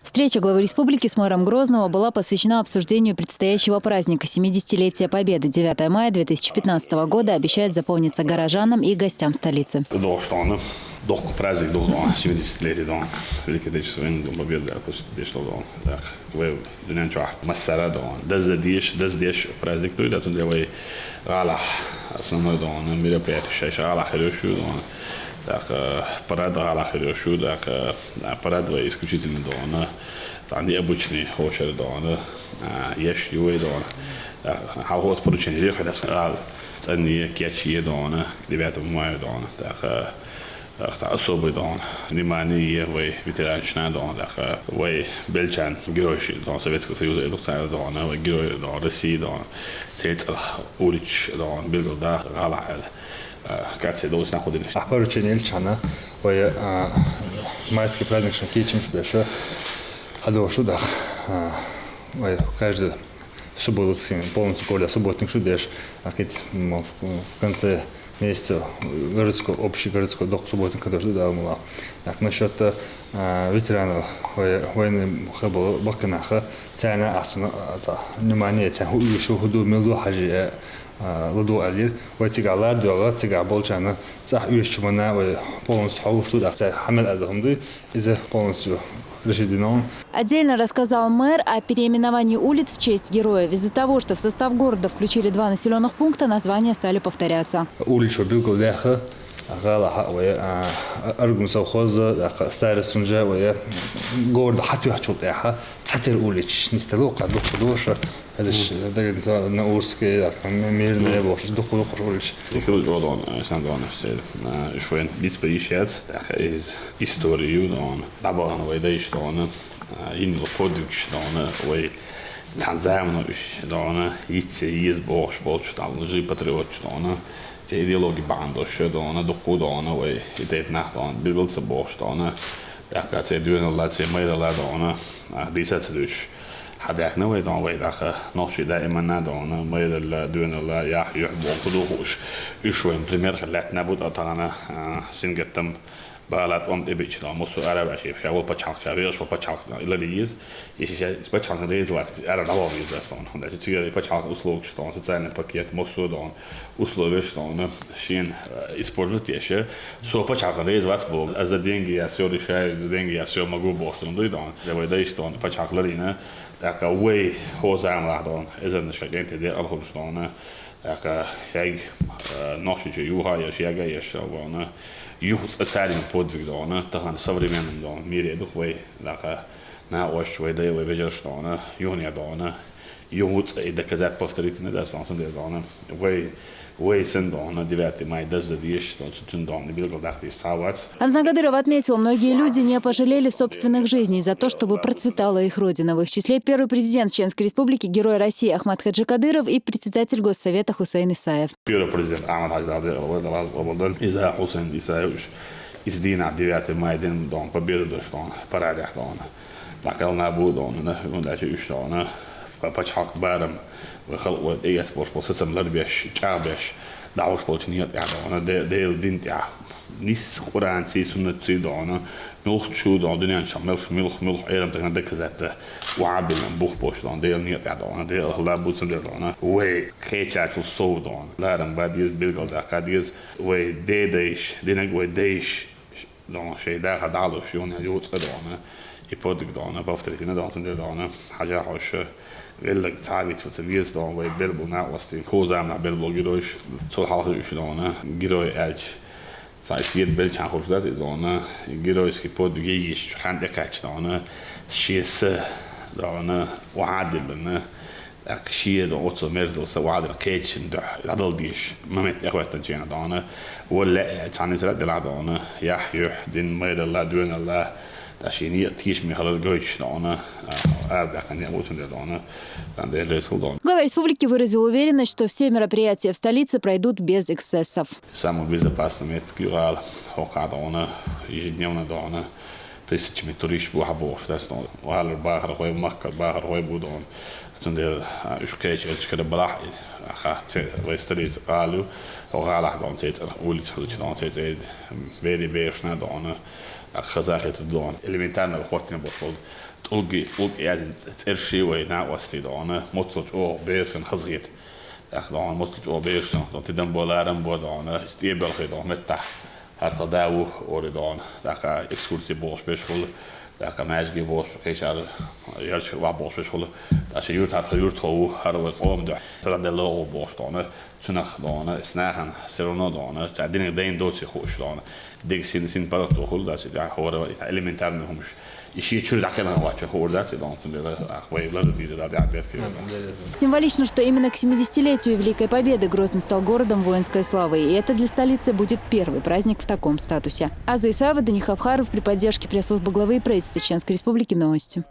Встреча главы республики с мэром Грозного была посвящена обсуждению предстоящего праздника 70-летия Победы. 9 мая 2015 года обещает запомниться горожанам и гостям столицы. Праздник 70-летия Великой Отечественной Победы, праздник основной мероприятие, парад парад исключительно необычный очередь есть хавот поручение ехать они кечи 9 мая особый внимание вы ветеранщина вы бельчан герой Советского Союза вы герой России цвет улиц Белгорода Катя должен находиться. Поручение Ильчана, майский праздник шакичим шпеша, адошуда, каждый субботу полностью поле субботник шудеш, в конце месяца общий городской док субботника тоже давала. Так насчет ветеранов войны хабал баканаха, цена асуна внимание цена уйшу худу милду хажи. Ладу алир, ватигалар, дуала, тига болчана, цах уйшчумана, полностью хаушту, хамед адахмды, из полностью решедено. Отдельно рассказал мэр о переименовании улиц в честь героев. Из-за того, что в состав города включили 2 населенных пункта, названия стали повторяться. Улица Белгорода, аргун совхоза, старый сунжа, город хатуяхчутяха, цатер улиц, не стелока, душа. Это на Урске, мирные боши, духу улиц. Ik wil wel dan iets beïnvloed is historie dan. Daarbij we deze dan in de productie dan we tanzamno dan iets is bosch dan je patriot dan. De ideologie bandos dan dуху dan we het nacht dan bijvoorbeeld bosch dan. Ja, dat ze doen dat ze meer dan die zetten dus. حداك نوي دون ويداك نوشي دائما ندون ما يدل دون الله يحبون خدوش يشوين بريمير خلات نبود أطانا سنجتم بالات أمد إبيش لا مصر عرب عشيب شاول بتشاق شاويش وبتشاق إلا ليز يشي بتشاق ليز وات عرب نبوا ليز دستون هذا تيجي بتشاق أسلوب شتون تزين باكيت مصر دون أسلوب شتون شين إسبورت يشه سو بتشاق ليز وات بو از دينجي أسيور شاي از دينجي أسيور مغو بوستون دون ده ويدايش دون بتشاق لينا dat way hoorzaam dan is het dus geen idee al goed staan dat jij nog eens je hoe je jij je zo dan je het zijn podvig dan dan gaan современным dan meer toch way dat na was way dat we weer staan je niet dan je moet de kazet повторить не даст dan dan way сын на 9 мая даже есть что dan не был когда ты сават. Рамзан Кадыров отметил, многие люди не пожалели собственных жизней за то, чтобы процветала их родина. В их числе первый президент Чеченской республики, герой России Ахмад Хаджи Кадыров и председатель Госсовета Хусейн Исаев. Первый президент Ахмад Хаджи Кадыров из-за Хусейн Исаев из дня 9 мая день победы дошел парадах дон. Лакал на будон, он даже ушел بچاق بارم و خلق ایت باش سم لربیش چابش دعوش بالچنیات یادونه دیل دینت یا نیس قرآن سی سنت سی دانه ملخ شو دان دنیا شام ملخ ایرم تکن دکزت و عبدن بخ باش دان دیل نیات یادونه دیل هلا بودن دیل دانه و خیچاش و سو دان لارم بعدیز بیلگال دکادیز و دینگ و دیش دان شی در خدالوش یون یوت دانه يبودك دانا بافتري هنا دانا دانا حاجة حوش ويلا تعبت وتلفيز دانا ويبلبو ناقصتي كوزام نعبلبو جيروش صل حاطه يش دانا جيروي أج سايسيد بلش عن خرجات دانا جيرويس كيبود جيش خندق كاتش دانا شيس دانا وعادل دانا أكشيء ده أوتو مرد وسواد الكيتش ده عدل ديش ما مت أخوات تجينا دانا ولا تعني سرد دانا يح دين ما يدل دون الله Глава республики выразил уверенность, что все мероприятия в столице пройдут без эксцессов. Самое безопасное это Гюрал, Хокадона, ежедневно дона. Тысячами туристов бухабов, да, снова. Валер Бахар, Хой Макка, Бахар, Хой Будон. Тунде Ушкеч, Эчкада Балах, Аха, Вестерит, Алю, Оралах, Дон, Улиц, Хлучдон, Вери Бершна, Дона. Хазахи тудон. Элементарно хватит бошол. Улги язин цершивой на ости дона. Мотлоч о бешен хазгит. دان مطلق آبیشون دانتی دم بالارم بودن استیبل خیلی متى هر داو اوریدان داکا اکسکورسی باش بشول داکا ماجگی باش خیشار یالش و باش بشول داش یورت هاو هر وقت قام ده سلام دلوا باش دانه چنخ دانه اسناهن سرنا دانه تعدین دین دوسی خوش دانه دیگ سین برات دخول داش ده هوره elementarne همش ищи чур дакена вача хордати донтун да ахвейлар диде да дабет кирда. Символично, что именно к 70-летию Великой Победы Грозный стал городом воинской славы, и это для столицы будет первый праздник в таком статусе. Аза Исаева, Даниил Хавхаров при поддержке пресс-службы главы и правительства Чеченской Республики. Новости.